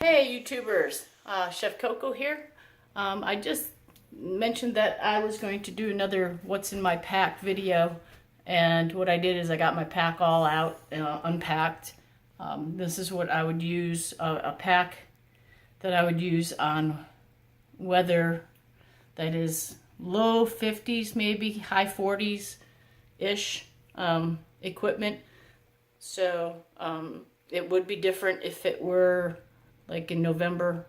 Hey YouTubers, Chef Coco here. I just mentioned that I was going to do another what's in my pack video, and what I did is I got my pack all out, unpacked. This is what I would use, a pack that I would use on weather that is low 50s, maybe high 40s-ish equipment. So it would be different if it were like in November,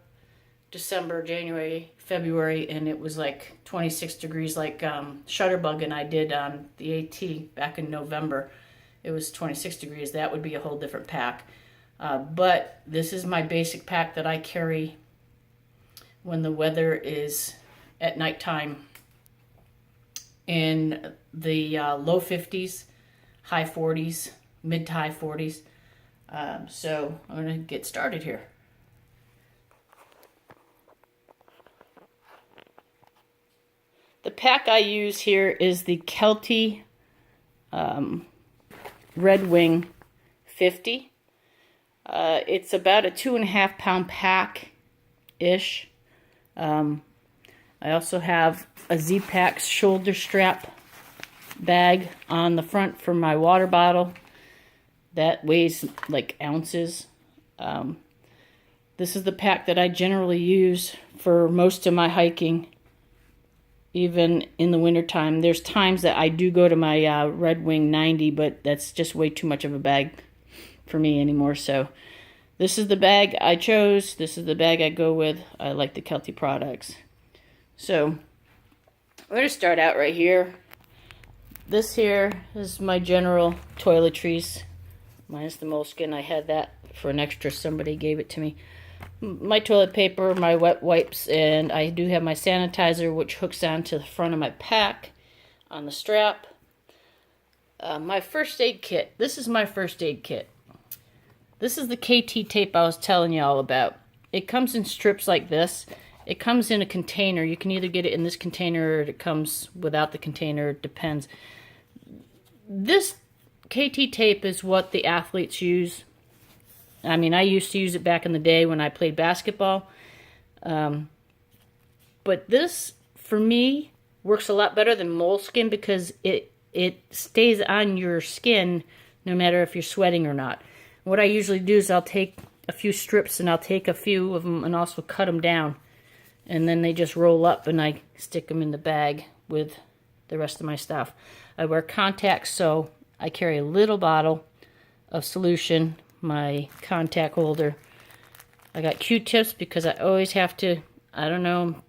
December, January, February, and it was like 26 degrees like Shutterbug and I did on the AT back in November. It was 26 degrees. That would be a whole different pack. But this is my basic pack that I carry when the weather is at nighttime in the low 50s, high 40s, mid to high 40s. So I'm going to get started here. The pack I use here is the Kelty Red Wing 50. It's about a 2.5 pound pack-ish. I also have a Z-Pack shoulder strap bag on the front for my water bottle. That weighs like ounces. This is the pack that I generally use for most of my hiking, even in the wintertime. There's times that I do go to my Red Wing 90, but that's just way too much of a bag for me anymore. So this is the bag I chose. This is the bag I go with. I like the Kelty products. So I'm going to start out right here. This here is my general toiletries, minus the moleskin. I had that for an extra. Somebody gave it to me. My toilet paper, my wet wipes, and I do have my sanitizer, which hooks onto the front of my pack on the strap. My first aid kit. This is my first aid kit. This is the KT tape I was telling you all about. It comes in strips like this. It comes in a container. You can either get it in this container or it comes without the container. It depends. This KT tape is what the athletes use. I mean, I used to use it back in the day when I played basketball. But this, for me, works a lot better than moleskin because it stays on your skin no matter if you're sweating or not. What I usually do is I'll take a few strips and I'll take a few of them and also cut them down. And then they just roll up and I stick them in the bag with the rest of my stuff. I wear contacts, so I carry a little bottle of solution, my contact holder. I got Q-tips because I always have to, I don't know,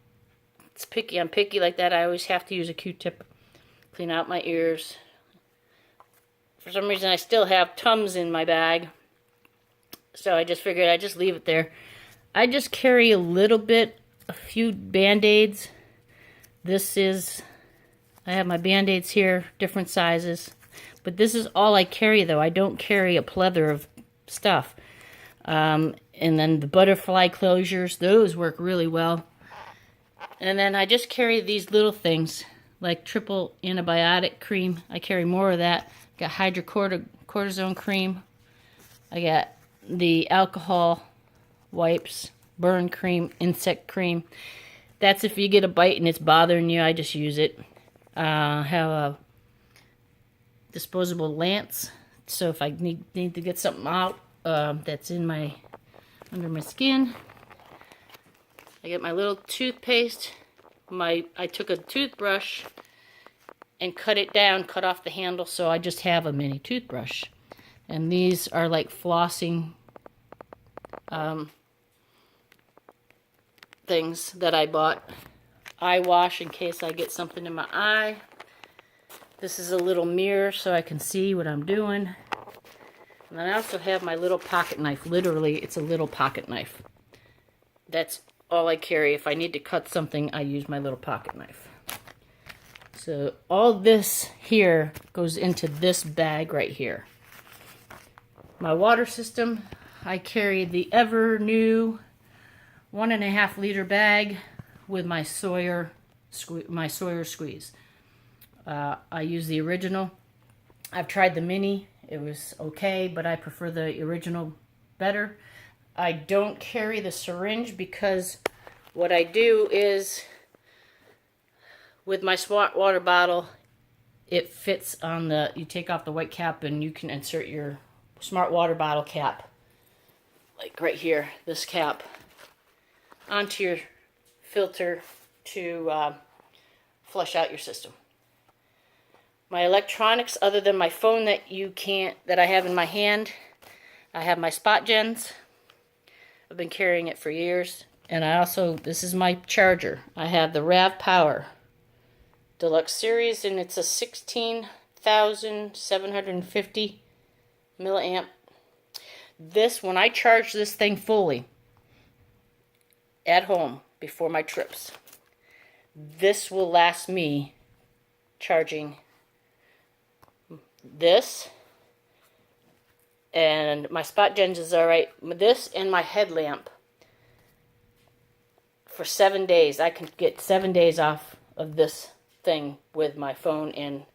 it's picky. I'm picky like that. I always have to use a Q-tip, clean out my ears. For some reason, I still have Tums in my bag, so I just figured I'd just leave it there. I just carry a few Band-Aids. I have my Band-Aids here, different sizes. But this is all I carry, though. I don't carry a plethora of stuff. And then the butterfly closures, those work really well. And then I just carry these little things, like triple antibiotic cream. I carry more of that. Got hydrocortisone cream. I got the alcohol wipes, burn cream, insect cream. That's if you get a bite and it's bothering you, I just use it. I have a disposable lance, so if I need to get something out that's under my skin. I get my little toothpaste. I took a toothbrush and cut it down, cut off the handle, so I just have a mini toothbrush. And these are like flossing things that I bought. Eye wash in case I get something in my eye. This is a little mirror so I can see what I'm doing. And then I also have my little pocket knife. Literally, it's a little pocket knife. That's all I carry. If I need to cut something, I use my little pocket knife. So all this here goes into this bag right here. My water system, I carry the ever new 1.5 liter bag with my Sawyer squeeze. I use the original. I've tried the mini. It was okay, but I prefer the original better. I don't carry the syringe because what I do is, with my smart water bottle, it fits on the, you take off the white cap and you can insert your smart water bottle cap, like right here, this cap, onto your filter to flush out your system. My electronics, other than my phone that I have in my hand, I have my spot gens. I've been carrying it for years. And I also, this is my charger. I have the RAV Power Deluxe Series, and it's a 16,750 milliamp. This, when I charge this thing fully at home before my trips, this will last me charging this, and my spot gens is alright. This and my headlamp for 7 days. I can get 7 days off of this thing with my phone and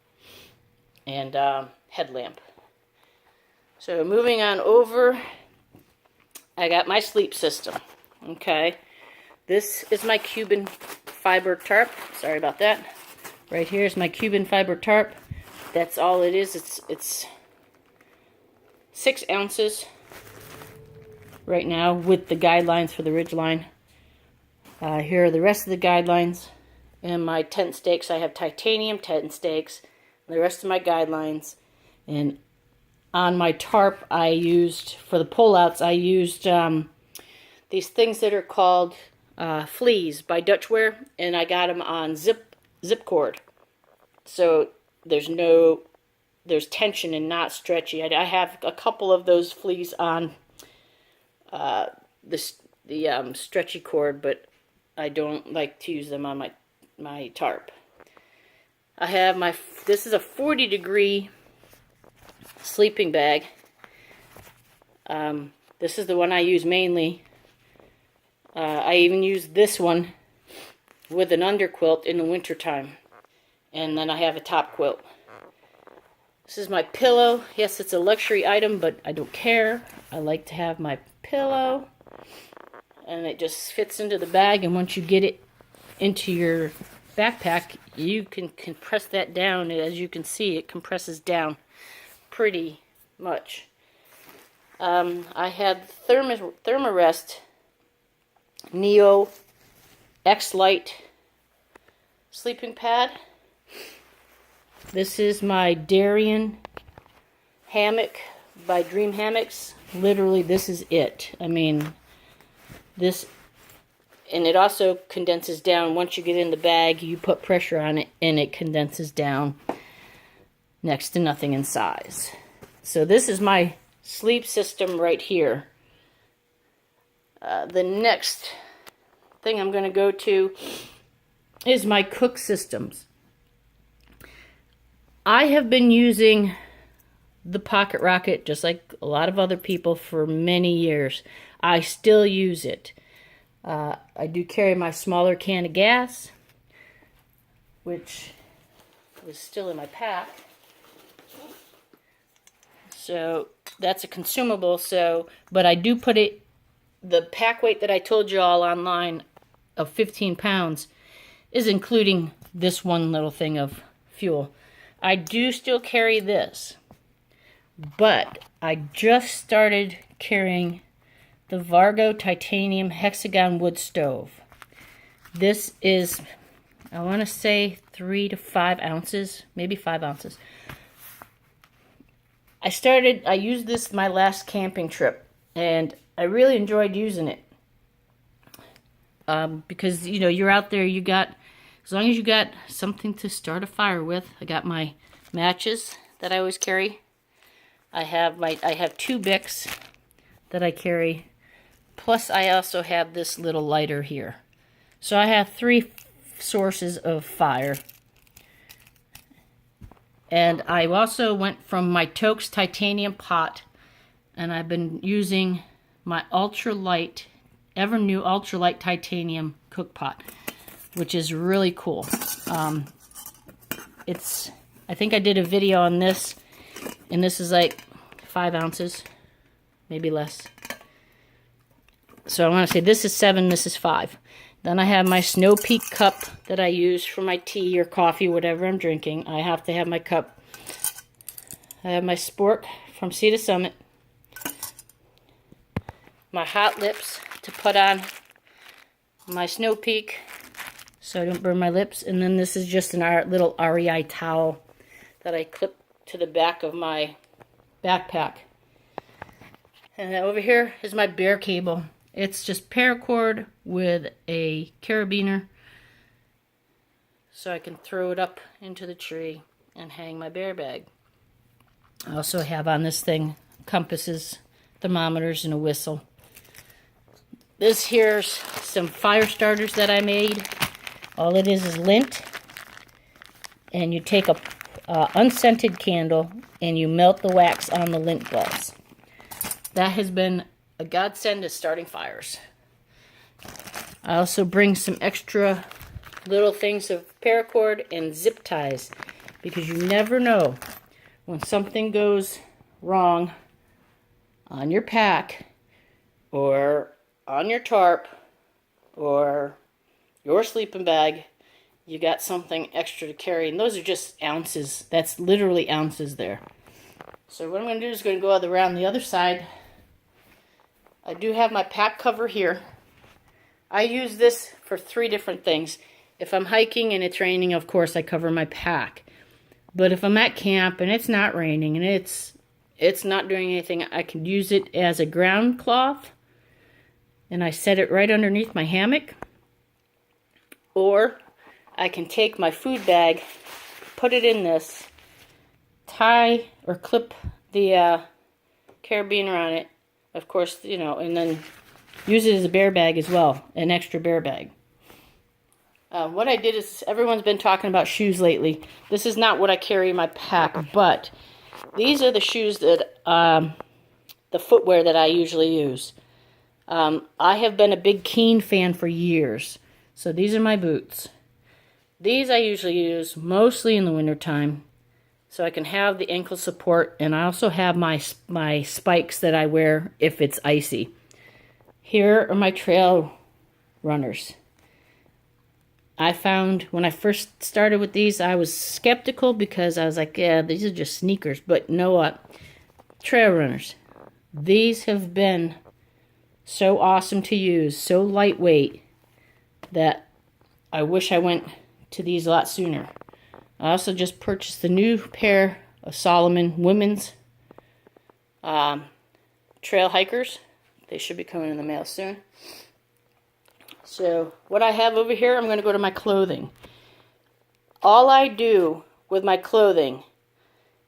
headlamp. So moving on over, I got my sleep system. Okay, this is my Cuban fiber tarp. Sorry about that. Right here is my Cuban fiber tarp. That's all it is. It's 6 ounces right now with the guidelines for the Ridgeline. Here are the rest of the guidelines. And my tent stakes, I have titanium tent stakes. The rest of my guidelines. And on my tarp, I used, for the pullouts, I used these things that are called fleas by Dutchware. And I got them on zip cord. So there's tension and not stretchy. I have a couple of those fleas on the stretchy cord, but I don't like to use them on my tarp. I have this is a 40-degree sleeping bag. This is the one I use mainly. I even use this one with an underquilt in the wintertime. And then I have a top quilt. This is my pillow. Yes, it's a luxury item, but I don't care. I like to have my pillow. And it just fits into the bag, and once you get it into your backpack, you can compress that down. And as you can see, it compresses down pretty much. I had Thermarest Neo X-Lite sleeping pad. This is my Darien hammock by Dream Hammocks. Literally, this is it. I mean, this, and it also condenses down. Once you get in the bag, you put pressure on it, and it condenses down next to nothing in size. So this is my sleep system right here. The next thing I'm going to go to is my cook systems. I have been using the Pocket Rocket, just like a lot of other people, for many years. I still use it. I do carry my smaller can of gas, which is still in my pack. So that's a consumable. But I do put it, the pack weight that I told you all online of 15 pounds is including this one little thing of fuel. I do still carry this, but I just started carrying the Vargo Titanium Hexagon Wood Stove. This is, I want to say 3 to 5 ounces, maybe 5 ounces. I used this my last camping trip, and I really enjoyed using it. Because, you know, you're out there, as long as you got something to start a fire with. I got my matches that I always carry. I have 2 Bics that I carry. Plus, I also have this little lighter here. So I have 3 sources of fire. And I also went from my Toaks titanium pot, and I've been using my ultralight, ever new ultralight titanium cook pot, which is really cool. I think I did a video on this, and this is like 5 ounces, maybe less. So I want to say this is 7, this is 5. Then I have my Snow Peak cup that I use for my tea or coffee, whatever I'm drinking. I have to have my cup. I have my Sport from Sea to Summit. My Hot Lips to put on my Snow Peak so I don't burn my lips. And then this is just an little REI towel that I clip to the back of my backpack. And over here is my bear cable. It's just paracord with a carabiner so I can throw it up into the tree and hang my bear bag. I also have on this thing compasses, thermometers, and a whistle. This here's some fire starters that I made. All it is lint, and you take a unscented candle and you melt the wax on the lint balls. That has been a godsend to starting fires. I also bring some extra little things of paracord and zip ties because you never know when something goes wrong on your pack or on your tarp or your sleeping bag. You got something extra to carry, and those are just ounces. That's literally ounces there. So what I'm going to do is going to go around the other side. I do have my pack cover here. I use this for 3 different things. If I'm hiking and it's raining, of course, I cover my pack. But if I'm at camp and it's not raining and it's not doing anything, I can use it as a ground cloth. And I set it right underneath my hammock. Or I can take my food bag, put it in this, tie or clip the carabiner on it, of course, you know, and then use it as a bear bag as well, an extra bear bag. What I did is, everyone's been talking about shoes lately. This is not what I carry in my pack, but these are the shoes that, the footwear that I usually use. I have been a big Keen fan for years, so these are my boots. These I usually use mostly in the wintertime, so I can have the ankle support, and I also have my spikes that I wear if it's icy. Here are my trail runners. I found when I first started with these, I was skeptical because I was like, yeah, these are just sneakers. But you know what? Trail runners. These have been so awesome to use, so lightweight, that I wish I went to these a lot sooner. I also just purchased the new pair of Solomon women's trail hikers. They should be coming in the mail soon. So what I have over here, I'm going to go to my clothing. All I do with my clothing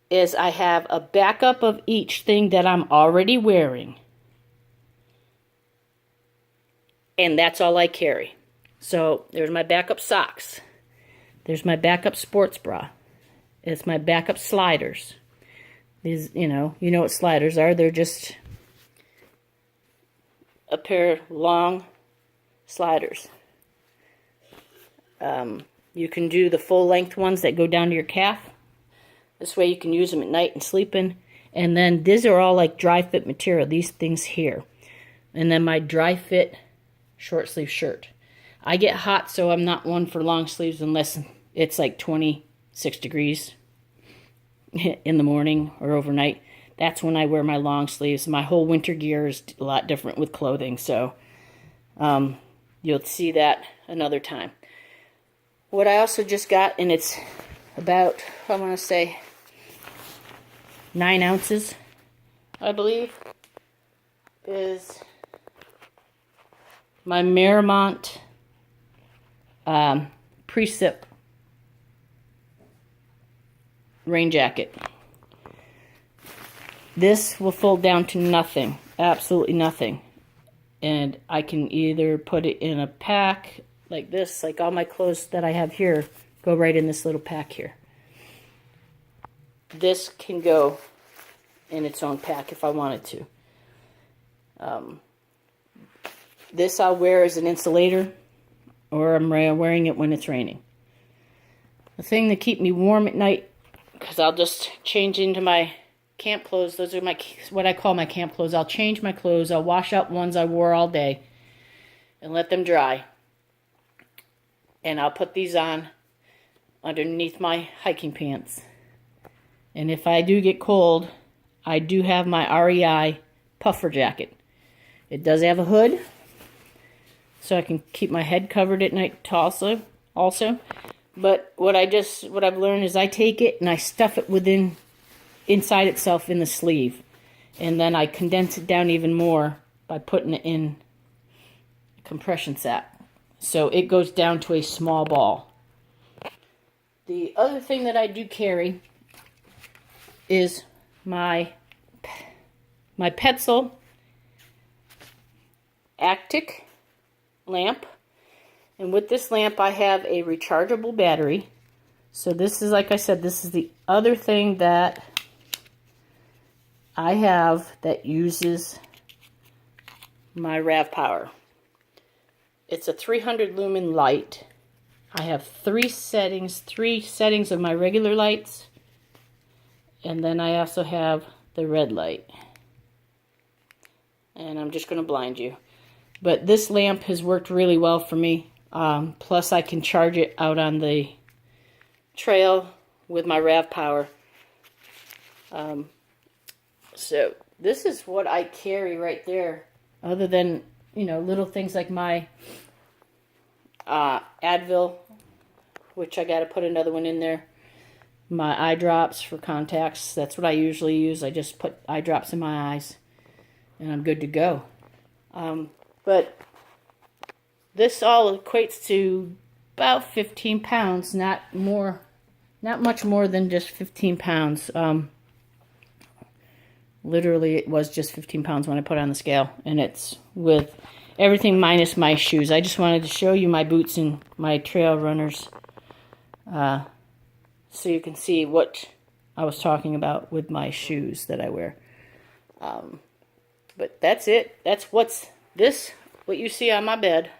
is I have a backup of each thing that I'm already wearing. And that's all I carry. So there's my backup socks. There's my backup sports bra. It's my backup sliders. These, you know what sliders are. They're just a pair of long sliders. You can do the full length ones that go down to your calf. This way you can use them at night and sleep in. And then these are all like dry fit material, these things here. And then my dry fit short sleeve shirt. I get hot, so I'm not one for long sleeves unless it's like 26 degrees in the morning or overnight. That's when I wear my long sleeves. My whole winter gear is a lot different with clothing, so you'll see that another time. What I also just got, and it's about, I want to say, 9 ounces, I believe, is my Marmont Precip rain jacket. This will fold down to nothing, absolutely nothing. And I can either put it in a pack like this, like all my clothes that I have here go right in this little pack here. This can go in its own pack if I wanted to. This I'll wear as an insulator, or I'm wearing it when it's raining. The thing to keep me warm at night, because I'll just change into my camp clothes. Those are my what I call my camp clothes. I'll change my clothes. I'll wash out ones I wore all day and let them dry. And I'll put these on underneath my hiking pants. And if I do get cold, I do have my REI puffer jacket. It does have a hood, so I can keep my head covered at night also. But what I've learned is I take it and I stuff it inside itself in the sleeve. And then I condense it down even more by putting it in a compression sack. So it goes down to a small ball. The other thing that I do carry is my Petzl Actic lamp. And with this lamp I have a rechargeable battery. So this is, like I said, this is the other thing that I have that uses my RAV power. It's a 300 lumen light. I have three settings of my regular lights, and then I also have the red light. And I'm just going to blind you. But this lamp has worked really well for me. Plus I can charge it out on the trail with my RAV power. So this is what I carry right there. Other than, you know, little things like my Advil, which I got to put another one in there. My eye drops for contacts. That's what I usually use. I just put eye drops in my eyes, and I'm good to go. But this all equates to about 15 pounds, not much more than just 15 pounds. Literally, it was just 15 pounds when I put it on the scale, and it's with everything minus my shoes. I just wanted to show you my boots and my trail runners, so you can see what I was talking about with my shoes that I wear. But that's it. That's what you see on my bed.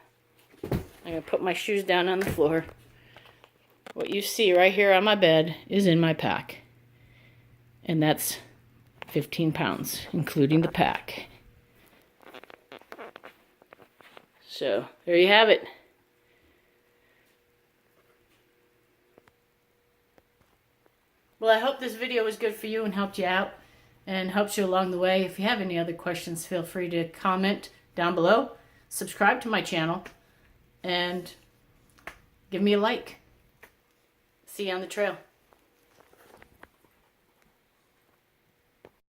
I'm going to put my shoes down on the floor. What you see right here on my bed is in my pack. And that's 15 pounds, including the pack. So, there you have it. Well, I hope this video was good for you and helped you out and helps you along the way. If you have any other questions, feel free to comment down below. Subscribe to my channel and give me a like. See you on the trail.